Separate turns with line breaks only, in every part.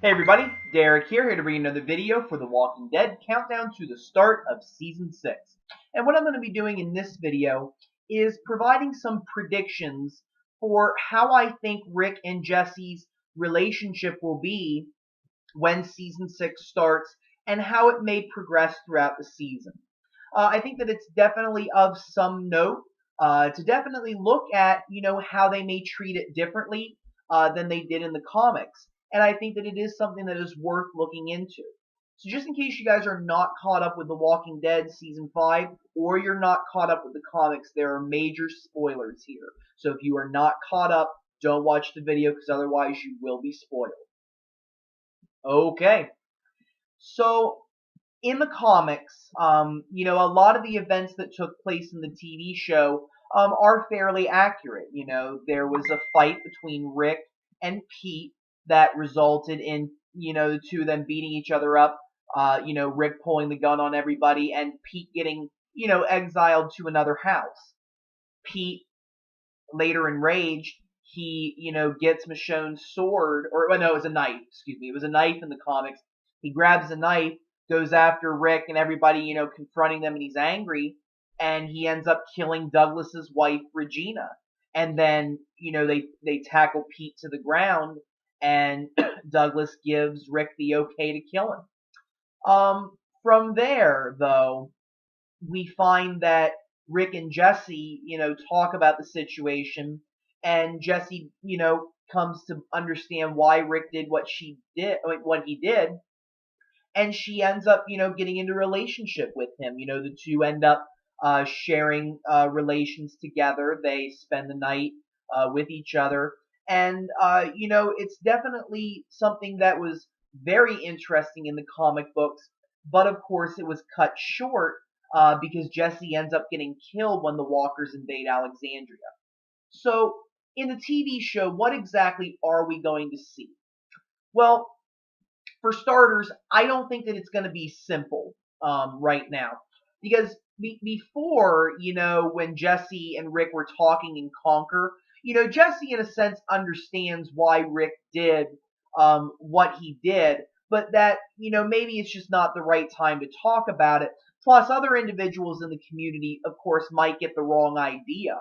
Hey everybody, Derek here to bring another video for The Walking Dead countdown to the start of Season 6. And what I'm going to be doing in this video is providing some predictions for how I think Rick and Jesse's relationship will be when Season 6 starts and how it may progress throughout the season. I think that it's definitely of some note to definitely look at, how they may treat it differently than they did in the comics. And I think that it is something that is worth looking into. So just in case you guys are not caught up with The Walking Dead Season 5, or you're not caught up with the comics, there are major spoilers here. So if you are not caught up, don't watch the video because otherwise you will be spoiled. Okay, so in the comics, a lot of the events that took place in the TV show are fairly accurate. There was a fight between Rick and Pete that resulted in, the two of them beating each other up. Rick pulling the gun on everybody and Pete getting, exiled to another house. Pete, later enraged, he, gets Michonne's sword, or well, no, it was a knife, excuse me. It was a knife in the comics. He grabs a knife, goes after Rick and everybody, confronting them, and he's angry, and he ends up killing Douglas's wife, Regina. And then, they tackle Pete to the ground, and Douglas gives Rick the okay to kill him. From there, though, we find that Rick and Jessie, talk about the situation, and Jessie, comes to understand why Rick did what he did, and she ends up, getting into a relationship with him. The two end up sharing relations together. They spend the night with each other, and it's definitely something that was very interesting in the comic books, but of course it was cut short because Jesse ends up getting killed when the walkers invade Alexandria. So, in the TV show, what exactly are we going to see? Well, for starters, I don't think that it's going to be simple right now. Because before, when Jesse and Rick were talking in Conquer, Jesse, in a sense, understands why Rick did what he did, but that, maybe it's just not the right time to talk about it. Plus, other individuals in the community, of course, might get the wrong idea.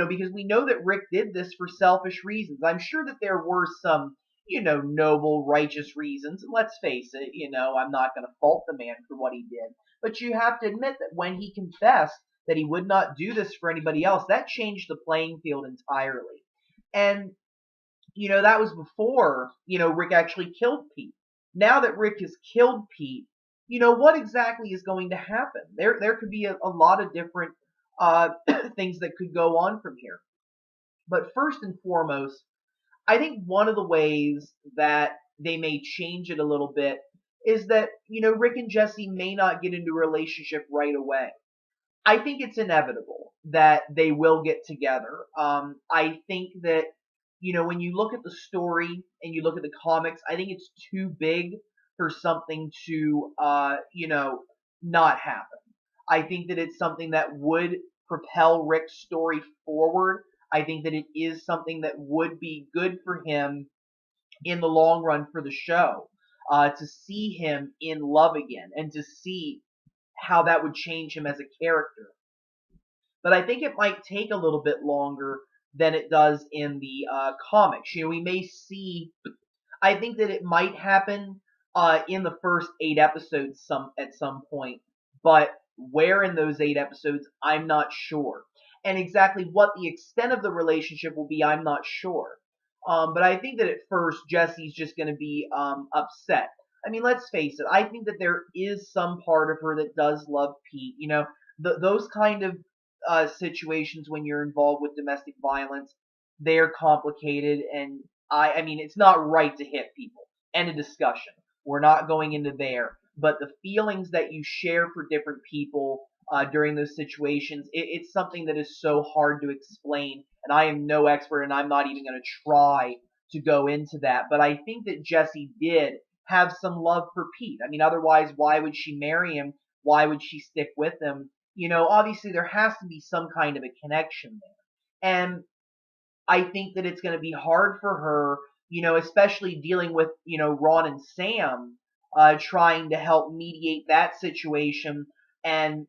Because we know that Rick did this for selfish reasons. I'm sure that there were some, noble, righteous reasons. And let's face it, I'm not going to fault the man for what he did. But you have to admit that when he confessed that he would not do this for anybody else, that changed the playing field entirely. And, that was before, Rick actually killed Pete. Now that Rick has killed Pete, what exactly is going to happen? There could be a lot of different things that could go on from here. But first and foremost, I think one of the ways that they may change it a little bit is that, Rick and Jesse may not get into a relationship right away. I think it's inevitable that they will get together. I think that, when you look at the story and you look at the comics, I think it's too big for something to, not happen. I think that it's something that would propel Rick's story forward. I think that it is something that would be good for him in the long run for the show, to see him in love again and to see how that would change him as a character. But I think it might take a little bit longer than it does in the comics. We may see. I think that it might happen in the first 8 episodes at some point, but where in those 8 episodes, I'm not sure. And exactly what the extent of the relationship will be, I'm not sure. But I think that at first, Jesse's just going to be upset. I mean, let's face it. I think that there is some part of her that does love Pete. Those kind of situations when you're involved with domestic violence, they're complicated, and I mean, it's not right to hit people. End of discussion. We're not going into there. But the feelings that you share for different people during those situations, it's something that is so hard to explain. And I am no expert, and I'm not even going to try to go into that. But I think that Jessie did have some love for Pete. I mean, otherwise, why would she marry him? Why would she stick with him? Obviously, there has to be some kind of a connection there. And I think that it's going to be hard for her especially dealing with, Ron and Sam, trying to help mediate that situation and,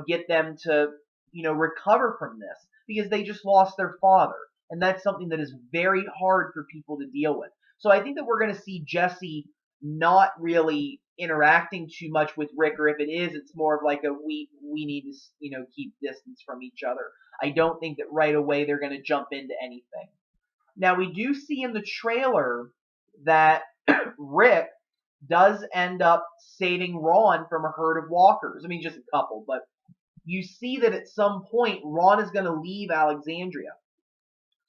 get them to, recover from this because they just lost their father. And that's something that is very hard for people to deal with. So I think that we're going to see Jessie not really interacting too much with Rick, or if it is, it's more of like a we need to keep distance from each other. I don't think that right away they're going to jump into anything. Now we do see in the trailer that Rick does end up saving Ron from a herd of walkers. I mean, just a couple, but you see that at some point Ron is going to leave Alexandria.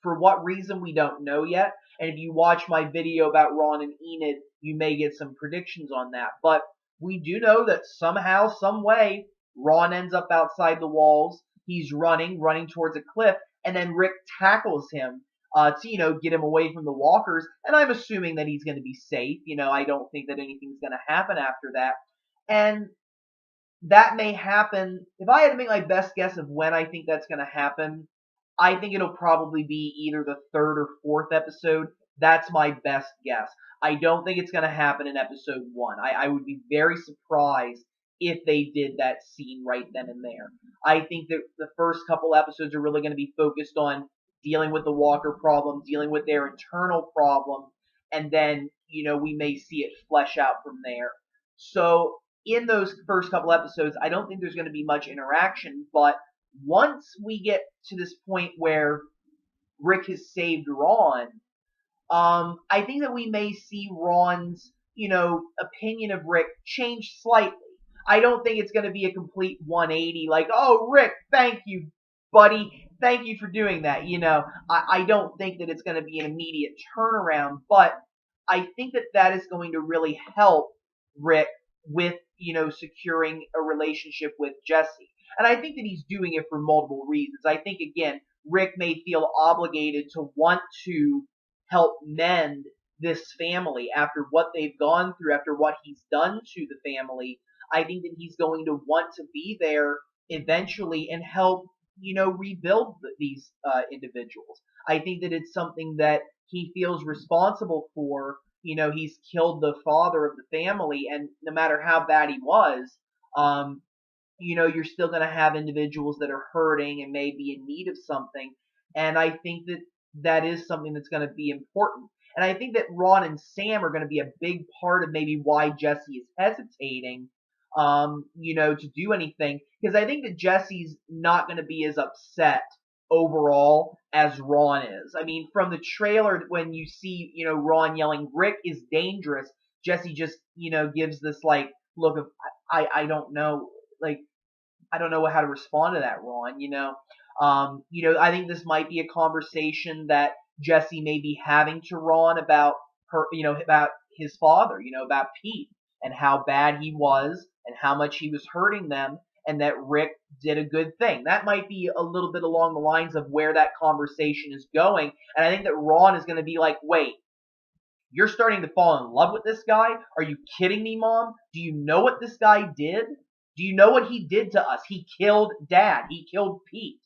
For what reason, we don't know yet. And if you watch my video about Ron and Enid, you may get some predictions on that. But we do know that somehow, some way, Ron ends up outside the walls. He's running towards a cliff, and then Rick tackles him to, get him away from the walkers. And I'm assuming that he's going to be safe. I don't think that anything's going to happen after that. And that may happen. If I had to make my best guess of when I think that's going to happen, I think it'll probably be either the third or fourth episode. That's my best guess. I don't think it's going to happen in episode 1. I would be very surprised if they did that scene right then and there. I think that the first couple episodes are really going to be focused on dealing with the Walker problem, dealing with their internal problem, and then, we may see it flesh out from there. So in those first couple episodes, I don't think there's going to be much interaction, but once we get to this point where Rick has saved Ron, I think that we may see Ron's, opinion of Rick change slightly. I don't think it's going to be a complete 180, like, oh, Rick, thank you, buddy. Thank you for doing that. I don't think that it's going to be an immediate turnaround, but I think that that is going to really help Rick with, securing a relationship with Jessie. And I think that he's doing it for multiple reasons. I think, again, Rick may feel obligated to want to help mend this family after what they've gone through, after what he's done to the family. I think that he's going to want to be there eventually and help, rebuild these individuals. I think that it's something that he feels responsible for. He's killed the father of the family, and no matter how bad he was, you're still going to have individuals that are hurting and may be in need of something. And I think that that is something that's going to be important. And I think that Ron and Sam are going to be a big part of maybe why Jessie is hesitating, to do anything. Because I think that Jessie's not going to be as upset overall as Ron is. I mean, from the trailer, when you see, Ron yelling, Rick is dangerous, Jessie just, gives this, like, look of, I don't know, like, I don't know how to respond to that, Ron, I think this might be a conversation that Jessie may be having to Ron about her, about his father, about Pete and how bad he was and how much he was hurting them, and that Rick did a good thing. That might be a little bit along the lines of where that conversation is going. And I think that Ron is going to be like, wait, you're starting to fall in love with this guy? Are you kidding me, Mom? Do you know what this guy did? Do you know what he did to us? He killed Dad. He killed Pete.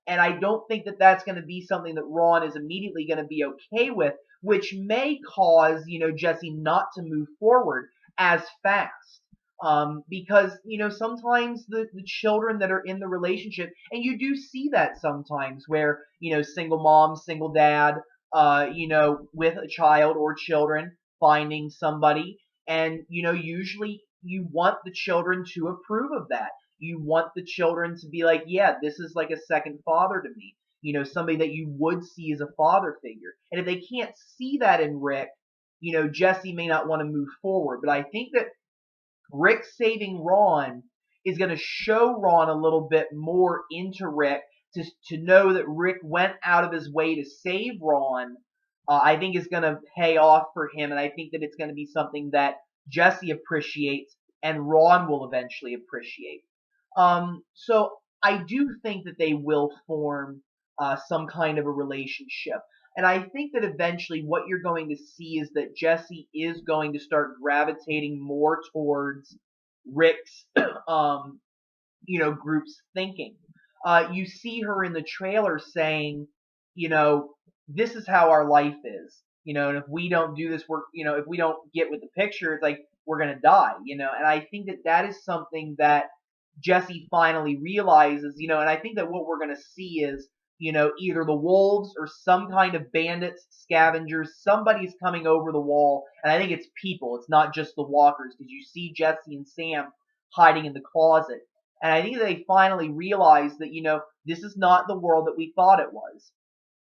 And I don't think that that's going to be something that Ron is immediately going to be okay with, which may cause, Jessie not to move forward as fast. Because, sometimes the children that are in the relationship, and you do see that sometimes where, single mom, single dad, with a child or children finding somebody, and, usually you want the children to approve of that. You want the children to be like, yeah, this is like a second father to me. Somebody that you would see as a father figure. And if they can't see that in Rick, Jessie may not want to move forward. But I think that Rick saving Ron is going to show Ron a little bit more into Rick to know that Rick went out of his way to save Ron. I think is going to pay off for him. And I think that it's going to be something that Jessie appreciates and Ron will eventually appreciate. So I do think that they will form some kind of a relationship. And I think that eventually what you're going to see is that Jessie is going to start gravitating more towards Rick's, group's thinking. You see her in the trailer saying, this is how our life is. and if we don't do this, if we don't get with the picture, it's like we're gonna die, and I think that that is something that Jessie finally realizes, and I think that what we're gonna see is, either the wolves or some kind of bandits, scavengers, somebody's coming over the wall, and I think it's people, it's not just the walkers, because you see Jessie and Sam hiding in the closet. And I think they finally realize that, this is not the world that we thought it was.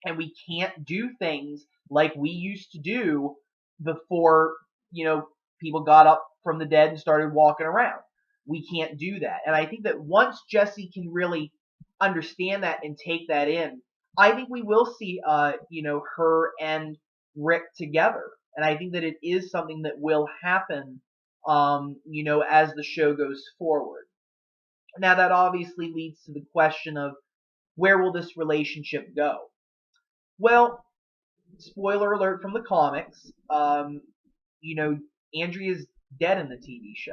And we can't do things like we used to do before, people got up from the dead and started walking around. We can't do that. And I think that once Jessie can really understand that and take that in, I think we will see, her and Rick together. And I think that it is something that will happen, as the show goes forward. Now that obviously leads to the question of where will this relationship go? Well, spoiler alert from the comics, Andrea's dead in the TV show.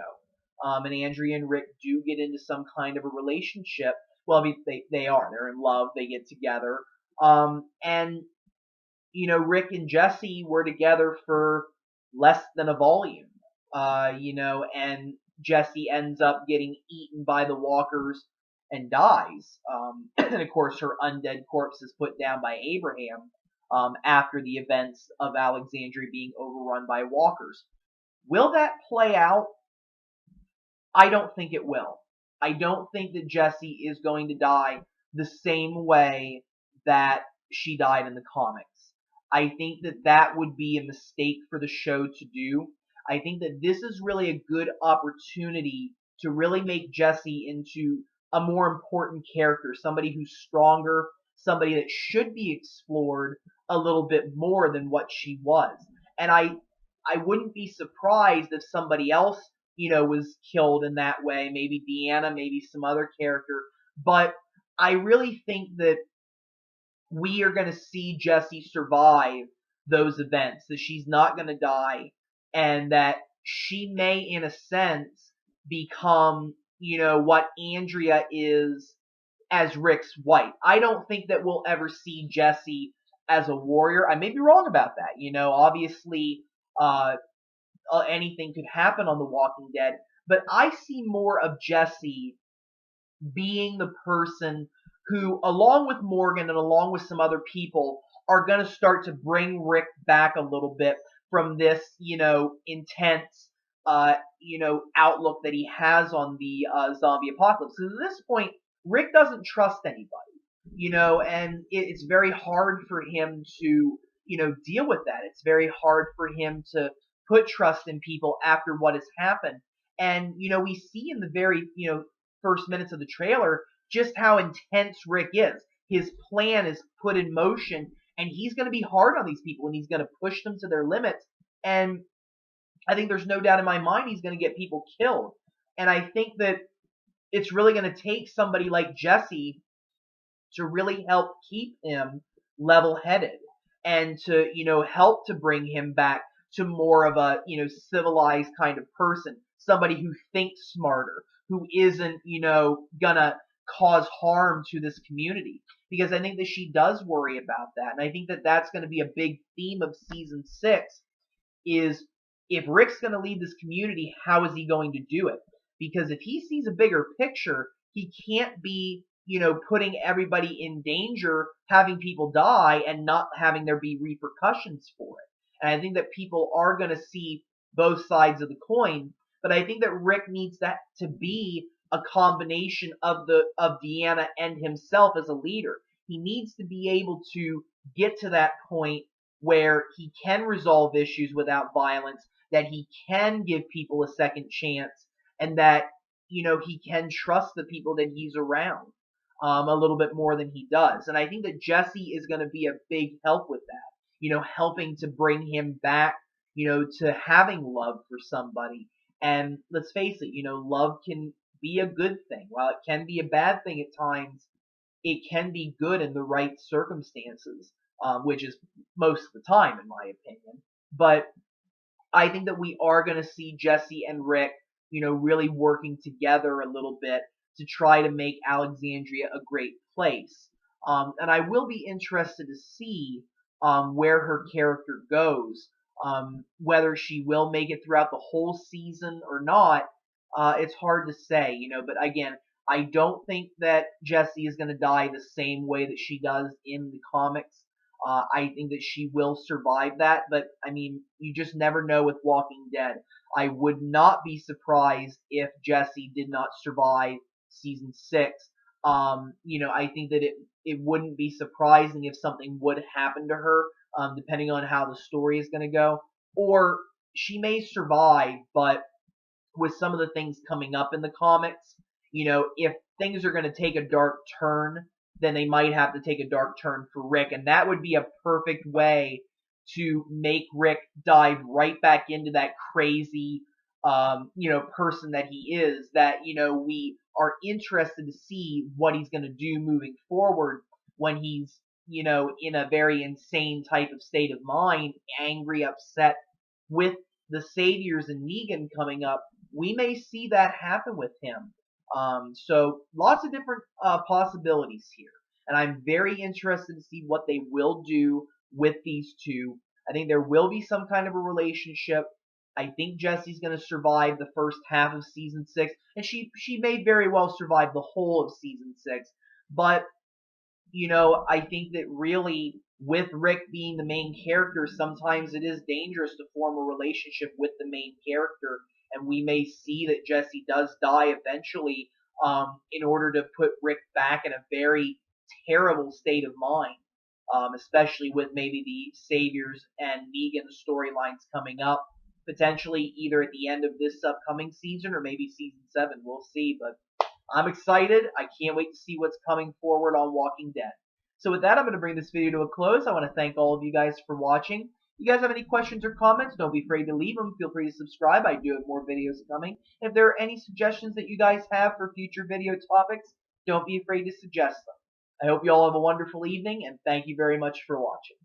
And Andrea and Rick do get into some kind of a relationship. Well, I mean, they are. They're in love. They get together. And, Rick and Jessie were together for less than a volume. And Jessie ends up getting eaten by the walkers and dies. And of course, her undead corpse is put down by Abraham after the events of Alexandria being overrun by walkers. Will that play out? I don't think it will. I don't think that Jessie is going to die the same way that she died in the comics. I think that that would be a mistake for the show to do. I think that this is really a good opportunity to really make Jessie into a more important character, somebody who's stronger, somebody that should be explored a little bit more than what she was. And I wouldn't be surprised if somebody else, was killed in that way, maybe Deanna, maybe some other character. But I really think that we are going to see Jessie survive those events, that she's not going to die, and that she may, in a sense, become, what Andrea is as Rick's wife. I don't think that we'll ever see Jessie as a warrior. I may be wrong about that. Obviously, anything could happen on The Walking Dead, but I see more of Jessie being the person who, along with Morgan and along with some other people, are going to start to bring Rick back a little bit from this, intense, outlook that he has on the zombie apocalypse. Because at this point, Rick doesn't trust anybody, and it's very hard for him to, deal with that. It's very hard for him to put trust in people after what has happened. And, we see in the very, first minutes of the trailer just how intense Rick is. His plan is put in motion, and he's going to be hard on these people, and he's going to push them to their limits. And I think there's no doubt in my mind he's going to get people killed. And I think that it's really going to take somebody like Jessie to really help keep him level-headed and to, help to bring him back to more of a, civilized kind of person, somebody who thinks smarter, who isn't, gonna cause harm to this community. Because I think that she does worry about that. And I think that that's going to be a big theme of season 6 is if Rick's going to lead this community, how is he going to do it? Because if he sees a bigger picture, he can't be, putting everybody in danger, having people die, and not having there be repercussions for it. And I think that people are going to see both sides of the coin, but I think that Rick needs that to be a combination of Deanna and himself as a leader. He needs to be able to get to that point where he can resolve issues without violence, that he can give people a second chance, and that, he can trust the people that he's around a little bit more than he does. And I think that Jessie is going to be a big help with that, helping to bring him back, to having love for somebody. And let's face it, love can be a good thing. While it can be a bad thing at times, it can be good in the right circumstances, which is most of the time, in my opinion. But I think that we are going to see Jessie and Rick, really working together a little bit to try to make Alexandria a great place. And I will be interested to see, where her character goes. Whether she will make it throughout the whole season or not, it's hard to say, but again, I don't think that Jessie is going to die the same way that she does in the comics. I think that she will survive that, but I mean, you just never know with Walking Dead. I would not be surprised if Jessie did not survive season 6. I think that it wouldn't be surprising if something would happen to her, depending on how the story is going to go. Or she may survive, but with some of the things coming up in the comics, if things are going to take a dark turn, then they might have to take a dark turn for Rick, and that would be a perfect way to make Rick dive right back into that crazy, person that he is. That we are interested to see what he's going to do moving forward when he's in a very insane type of state of mind, angry, upset with the Saviors and Negan coming up. We may see that happen with him. So lots of different possibilities here, and I'm very interested to see what they will do with these two. I think there will be some kind of a relationship. I think Jessie's going to survive the first half of season 6, and she may very well survive the whole of season 6. But I think that really with Rick being the main character, sometimes it is dangerous to form a relationship with the main character, and we may see that Jessie does die eventually, in order to put Rick back in a very terrible state of mind, especially with maybe the Saviors and Negan storylines coming up, potentially either at the end of this upcoming season or maybe season 7. We'll see, but I'm excited. I can't wait to see what's coming forward on Walking Dead. So with that, I'm going to bring this video to a close. I want to thank all of you guys for watching. If you guys have any questions or comments, don't be afraid to leave them. Feel free to subscribe. I do have more videos coming. If there are any suggestions that you guys have for future video topics, don't be afraid to suggest them. I hope you all have a wonderful evening, and thank you very much for watching.